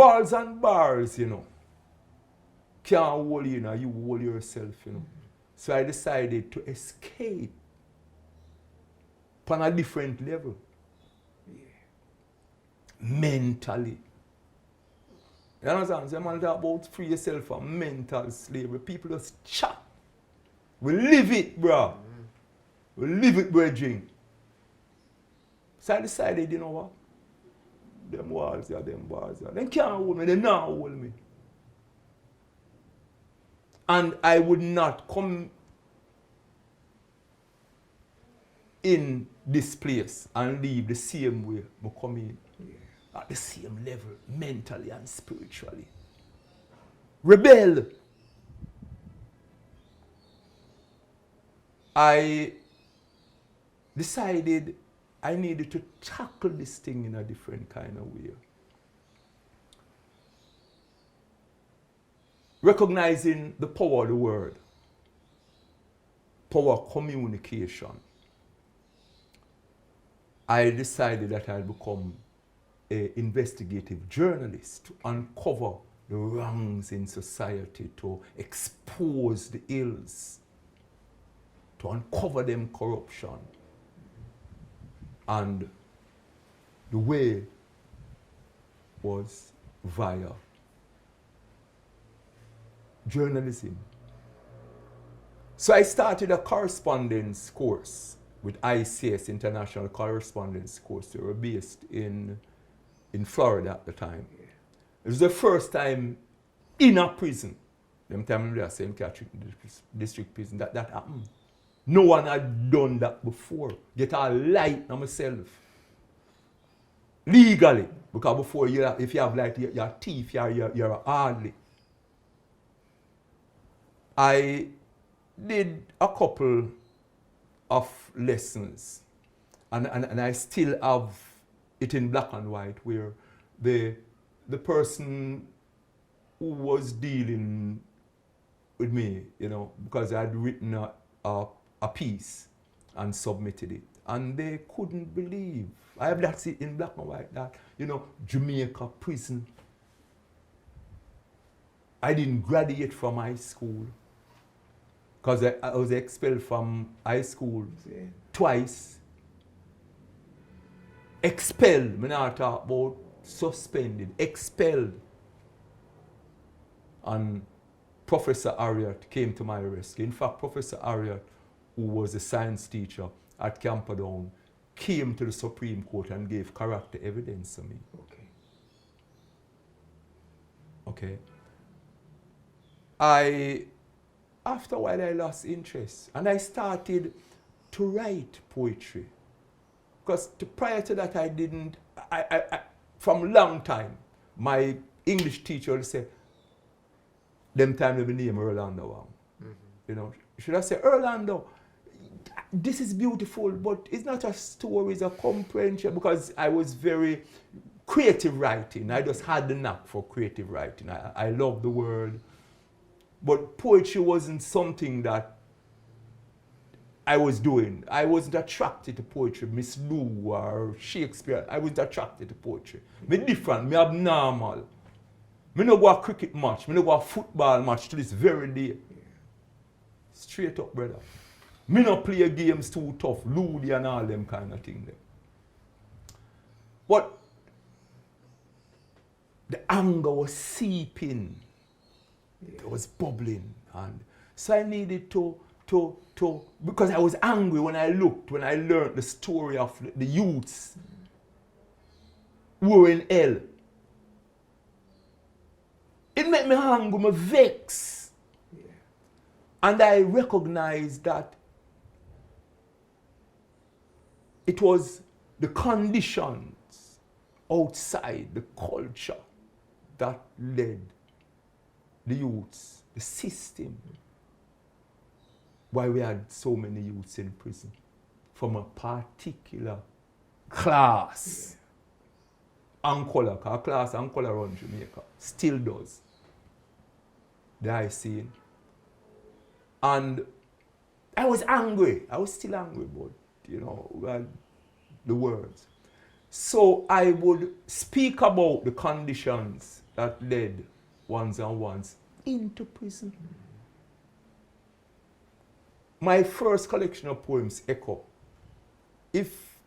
walls and bars, you know, can't hold you, you know, you hold yourself, you know. So I decided to escape on a different level. Mentally. You understand? So man talk about free yourself from mental slavery. People just chat. We live it, bro. We live it, brethren. So I decided, you know what? Them walls here, them bars here. They can't hold me, they not hold me. And I would not come in this place and leave the same way I come in. At the same level, mentally and spiritually. Rebel. I decided I needed to tackle this thing in a different kind of way. Recognizing the power of the word, power of communication, I decided that I'd become an investigative journalist to uncover the wrongs in society, to expose the ills, to uncover them corruption. And the way was via journalism. So I started a correspondence course with ICS, International Correspondence Course. They were based in Florida at the time. It was the first time in a prison, them time they are saying district prison, that happened. No one had done that before. Get a light on myself. Legally. Because before, if you have light, you're a thief, you're a hardly. I did a couple of lessons. And I still have it in black and white, where the person who was dealing with me, you know, because I had written a piece and submitted it. And they couldn't believe. I have that in black and white, that, you know, Jamaica prison. I didn't graduate from high school because I was expelled from high school twice. Expelled, I'm not talking about suspended, expelled. And Professor Harriet came to my rescue. In fact, Professor Harriet, who was a science teacher at Camperdown, came to the Supreme Court and gave character evidence to me. Okay. After a while, I lost interest and I started to write poetry. Because prior to that, I didn't, from a long time, my English teacher would say, them time they name Orlando. You know, should I say, Orlando, this is beautiful, but it's not a story, it's a comprehension, because I was very creative writing. I just had the knack for creative writing. I love the word. But poetry wasn't something that I was doing. I wasn't attracted to poetry. Miss Lou or Shakespeare, I wasn't attracted to poetry. Me different, me abnormal. Me no go a cricket match, me no go a football match to this very day. Straight up, brother. Me no play games too tough, Ludi and all them kind of thing. But the anger was seeping. It was bubbling. And so I needed to, because I was angry when I learned the story of the youths who were in hell. It made me angry, me vex. And I recognized that it was the conditions outside, the culture, that led the youths, the system, why we had so many youths in prison from a particular class and color, because class and color run Jamaica, still does. The I seen. And I was angry. I was still angry, but you know, the words. So I would speak about the conditions that led ones and ones into prison. My first collection of poems, Echo, if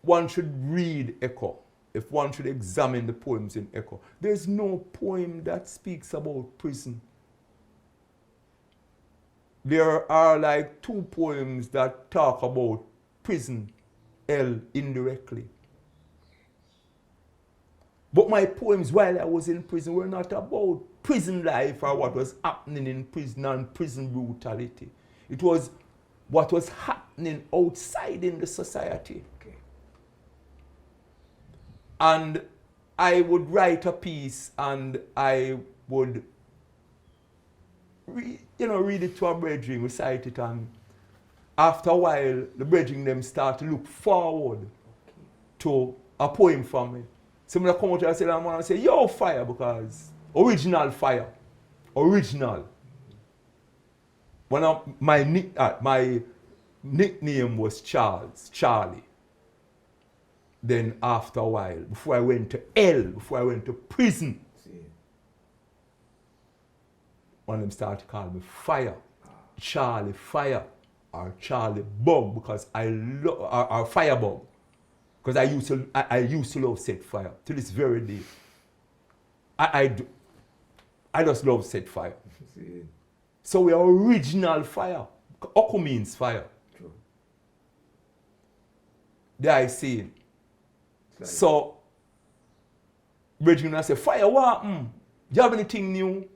one should read Echo, if one should examine the poems in Echo, there's no poem that speaks about prison. There are like 2 poems that talk about prison, hell indirectly. But my poems while I was in prison were not about prison life or what was happening in prison and prison brutality. It was what was happening outside in the society. Okay. And I would write a piece and I would read it to a brethren, recite it, and after a while, the brethren them start to look forward to a poem from me. Somebody come out and say, I'm going to say, yo, fire, because original fire. Original. My nickname was Charlie. Then after a while, before I went to hell, before I went to prison, one of them started calling me Fire, Charlie Fire, or Charlie Bug, because I love, or Firebug, because I used to love set fire to this very day. I just love set fire. So we are original fire. Oku means fire. True. There I see it. So, brethren, I say, fire, what? Do you have anything new?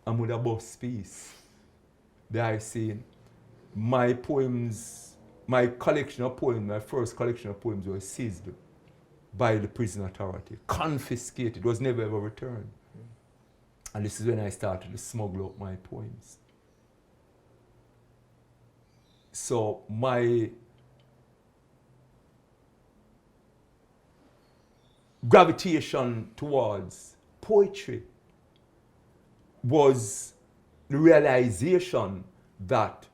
I'm with a boss piece. There I see it. My poems, my collection of poems, my first collection of poems were seized by the prison authority, confiscated, was never ever returned. And this is when I started to smuggle out my poems. So my gravitation towards poetry was the realization that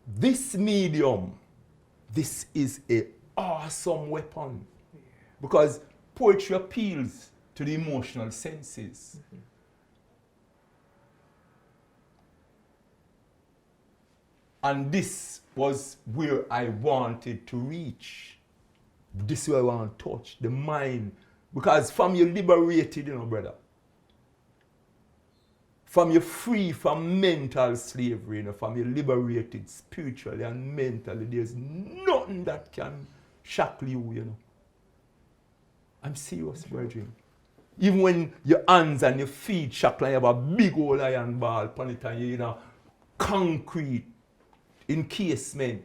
this medium, this is an awesome weapon. Because poetry appeals to the emotional senses. And this was where I wanted to reach. This is where I want to touch the mind. Because from you're liberated, brother. From you're free from mental slavery, from you're liberated spiritually and mentally. There's nothing that can shackle you, I'm serious, brethren. Even when your hands and your feet shackle and you have a big old iron ball upon it and you're concrete encasement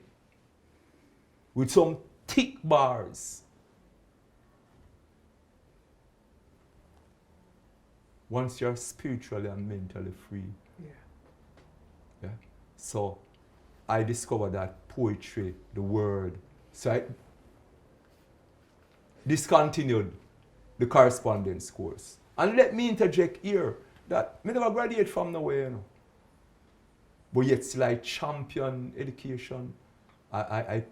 with some thick bars. Once you're spiritually and mentally free. Yeah. So I discovered that poetry, the word. So I discontinued the correspondence course. And let me interject here that I never graduate from nowhere, But yet still I champion education. I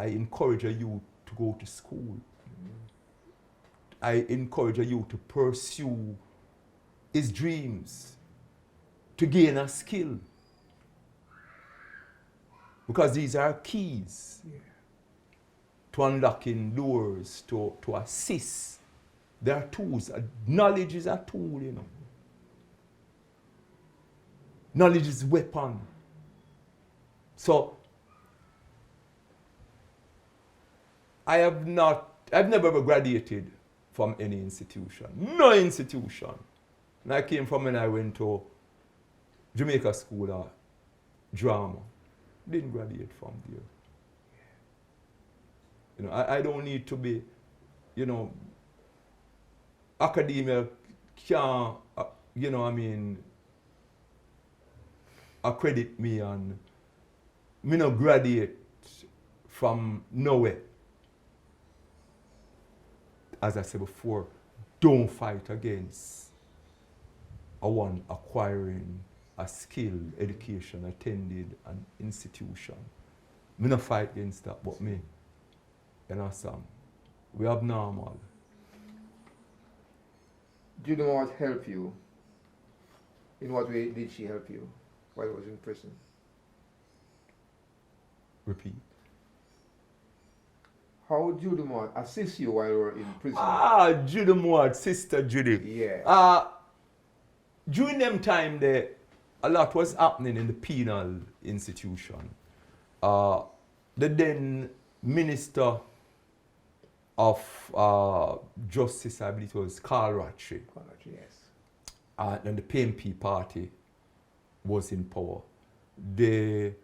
encourage a youth to go to school. I encourage a youth to pursue his dreams, to gain a skill. Because these are keys to unlocking doors, to assist. They are tools. Knowledge is a tool, Knowledge is a weapon. So, I've never ever graduated from any institution. No institution. And I came from when I went to Jamaica School of Drama. Didn't graduate from there. I don't need to be, academia can't, accredit me, and me no graduate from nowhere. As I said before, don't fight against one acquiring a skill, education, attended an institution. Me no fight against that, but me, we abnormal. Do you know what helped you? In what way did she help you while you was in prison? Repeat. How would Judy Moore assist you while you were in prison? Judy Moore, Sister Judy. Yeah. During them time there, a lot was happening in the penal institution. The then Minister of Justice, I believe it was Carl Ratchie. Yes. And the PMP party was in power. They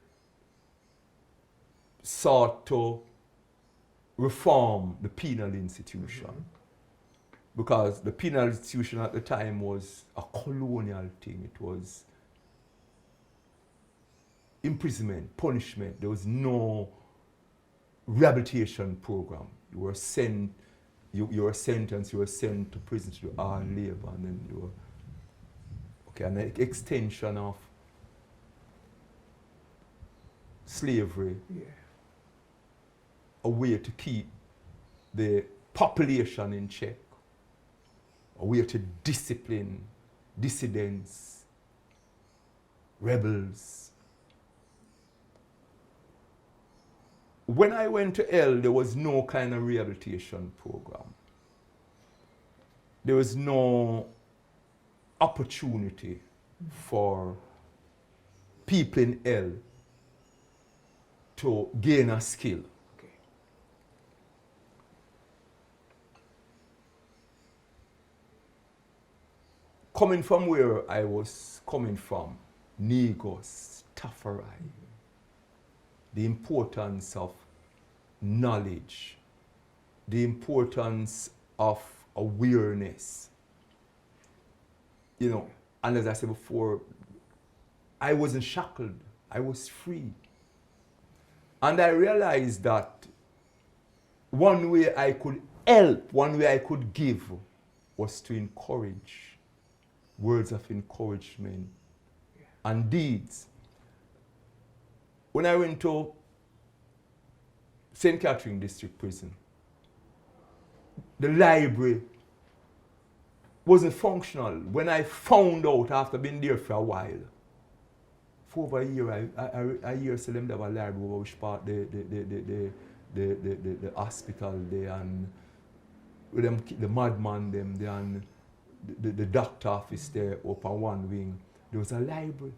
sought to reform the penal institution. Because the penal institution at the time was a colonial thing. It was imprisonment, punishment. There was no rehabilitation program. You were sent, you were sentenced, you were sent to prison to do hard labor, and then you were, okay, an extension of slavery. Yeah. A way to keep the population in check, a way to discipline dissidents, rebels. When I went to L, there was no kind of rehabilitation program. There was no opportunity for people in L to gain a skill. Coming from where I was coming from, Negos, Tafari, the importance of knowledge, the importance of awareness. You know, and as I said before, I wasn't shackled, I was free. And I realized that one way I could help, one way I could give was to encourage, words of encouragement and deeds. When I went to St. Catherine District Prison, the library wasn't functional. When I found out after being there for a while, for over a year, I hear them have a library over which part the hospital there, and with them, the madman them there, and the doctor office there up on one wing. There was a library.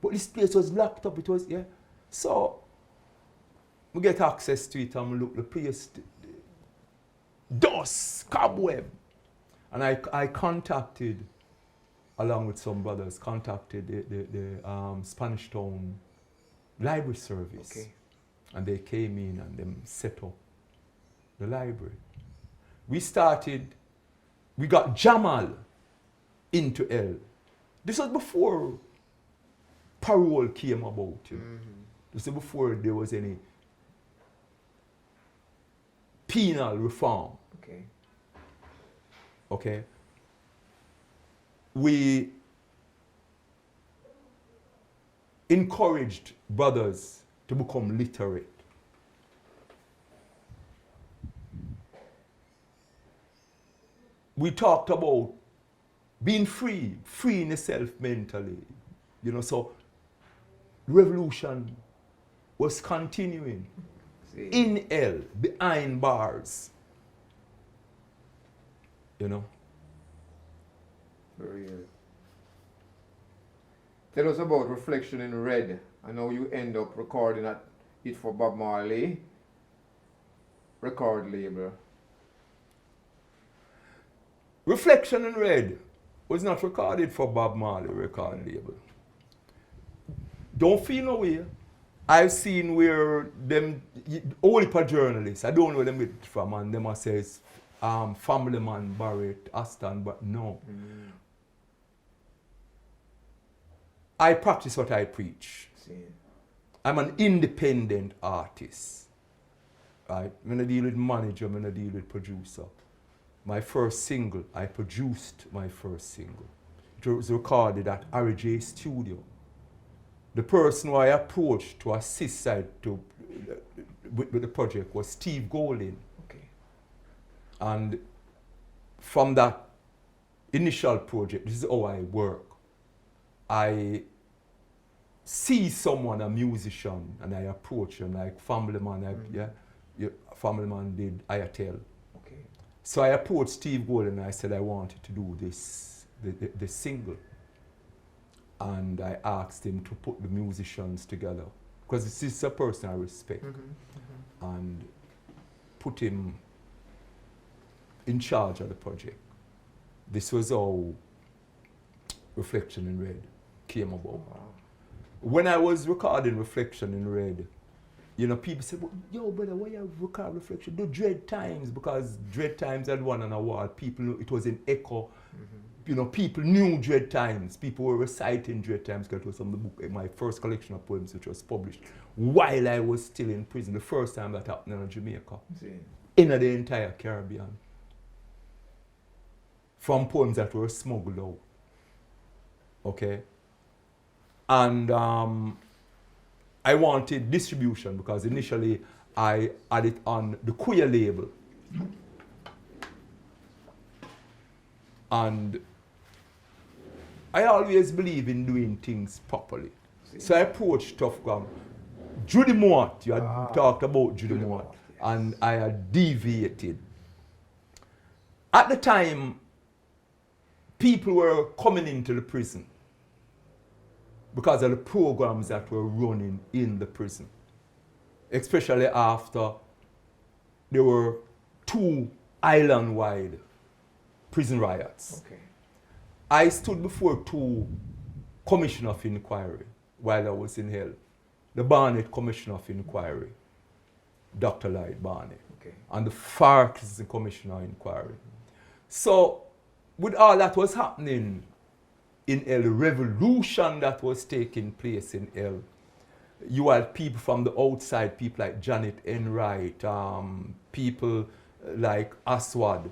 But this place was locked up, it was, yeah. So, we get access to it and we look the place, dust, cobweb. And I contacted, along with some brothers, contacted the Spanish Town Library Service. Okay. And they came in and them set up the library. We got Jamal into L. This was before parole came about. You know? This was before there was any penal reform. Okay. Okay. We encouraged brothers to become literate. We talked about being free, freeing yourself mentally. You know, so revolution was continuing in L, behind bars. You know. Very good. Tell us about Reflection in Red. I know you end up recording it for Bob Marley record label. Reflection in Red was not recorded for Bob Marley record label. Don't feel no way. I've seen where them, only for journalists, I don't know where them get it from, and them says, Family Man, Barrett, Aston, but no. I practice what I preach. I'm an independent artist. Right? I'm not deal with manager, I'm not deal with producer. My first single, I produced my first single. It was recorded at RJ Studio. The person who I approached to assist with the project was Steve Golding. Okay. And from that initial project, this is how I work. I see someone, a musician, and I approach them like Family Man. Family Man did Ayatel. Okay. So I approached Steve Gold and I said I wanted to do this, the single. And I asked him to put the musicians together because this is a person I respect, and put him in charge of the project. This was how Reflection in Red came about. Wow. When I was recording Reflection in Red, you know, people said, well, yo, brother, why you record Reflection? Do Dread Times, because Dread Times had won an award. People knew it was in Echo. You know, people knew Dread Times. People were reciting Dread Times because it was from the book, my first collection of poems, which was published while I was still in prison. The first time that happened in Jamaica. In the entire Caribbean. From poems that were smuggled out. Okay? And I wanted distribution because initially I had it on the Queer label. And I always believe in doing things properly. So I approached Tough Gang. Judy Mort, you had talked about Judy Mort, yes. And I had deviated. At the time, people were coming into the prison because of the programs that were running in the prison. Especially after there were 2 island-wide prison riots. Okay. I stood before 2 commission of inquiry while I was in hell. The Barnett Commission of Inquiry, Dr. Lloyd Barnett, and the FARC Commission of Inquiry. So, with all that was happening in hell, the revolution that was taking place in hell, you had people from the outside, people like Janet Enright, people like Aswad,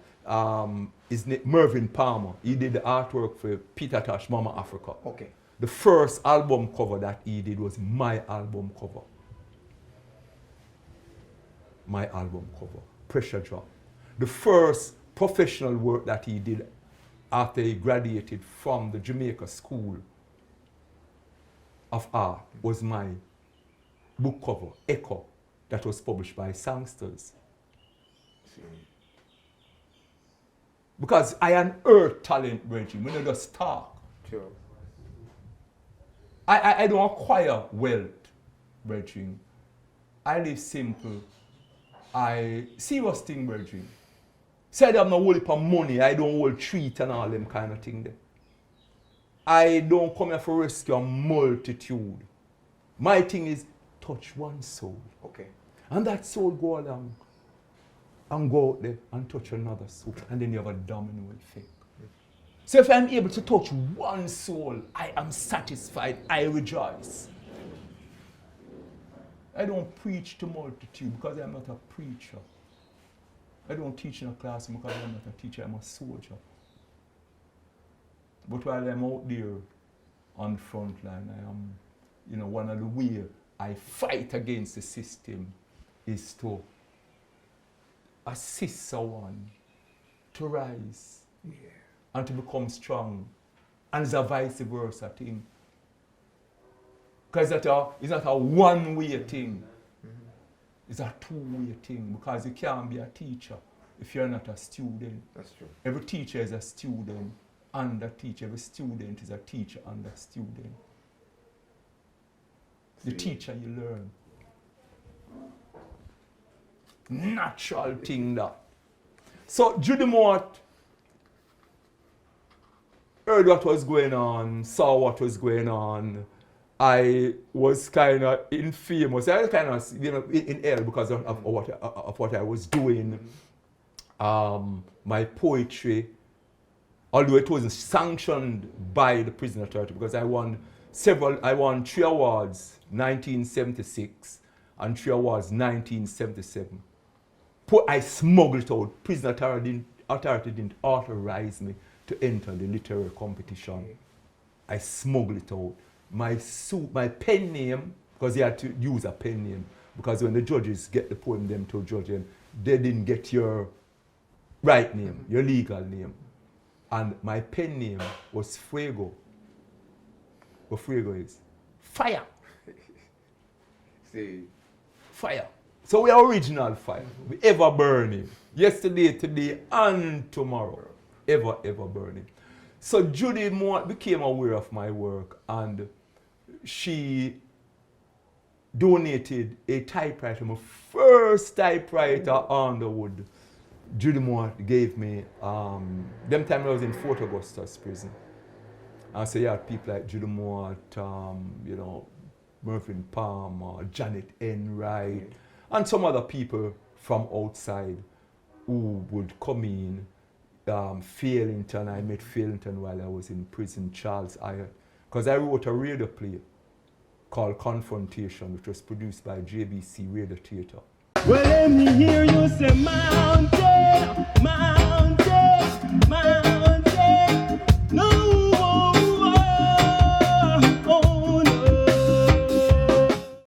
Mervyn Palmer. He did the artwork for Peter Tosh, Mama Africa. Okay. The first album cover that he did was my album cover. My album cover, Pressure Drop. The first professional work that he did after he graduated from the Jamaica School of Art was my book cover, Echo, that was published by Songsters. Because I unearth talent, Reggie, when I just talk. Sure. I don't acquire wealth, Reggie. I live simple. I serious thing, Reggie. Say I'm not holding for money, I don't hold treat and all them kind of thing there. I don't come here for rescue a multitude. My thing is touch one soul. Okay. And that soul go along and go out there and touch another soul. And then you have a domino effect. So if I'm able to touch one soul, I am satisfied, I rejoice. I don't preach to multitude because I'm not a preacher. I don't teach in a classroom because I'm not a teacher, I'm a soldier. But while I'm out there on the front line, I am, you know, one of the ways I fight against the system is to assist someone to rise and to become strong. And it's a vice versa thing. Because it's not a one-way thing. It's a two-way thing because you can't be a teacher if you're not a student. That's true. Every teacher is a student and a teacher. Every student is a teacher and a student. The teacher you learn. Natural thing that. So Judy Mort heard what was going on, saw what was going on. I was kind of infamous. I was kind of, you know, in hell because of what I was doing. My poetry, although it wasn't sanctioned by the prison authority, because I won 3 awards, 1976, and 3 awards, 1977. I smuggled it out. Prison authority didn't authorize me to enter the literary competition. I smuggled it out. My pen name, because you had to use a pen name, because when the judges get the poem them to judge them, they didn't get your right name, your legal name. And my pen name was Fuego. What Fuego is? Fire. See. Fire. So we are original fire. We ever burning. Yesterday, today, and tomorrow. Ever, ever burning. So Judy Moore became aware of my work, and she donated a typewriter, my first typewriter on the wood. Judy Moore gave me, them time I was in Fort Augustus prison. And so you had people like Judy Moore, you know, Mervyn Palmer, Janet Enright, and some other people from outside who would come in. Fairlington, I met Fairlington while I was in prison, Charles Ayat, because I wrote a radio play called Confrontation, which was produced by JBC Radio Theatre. Well, let me hear you say mountain,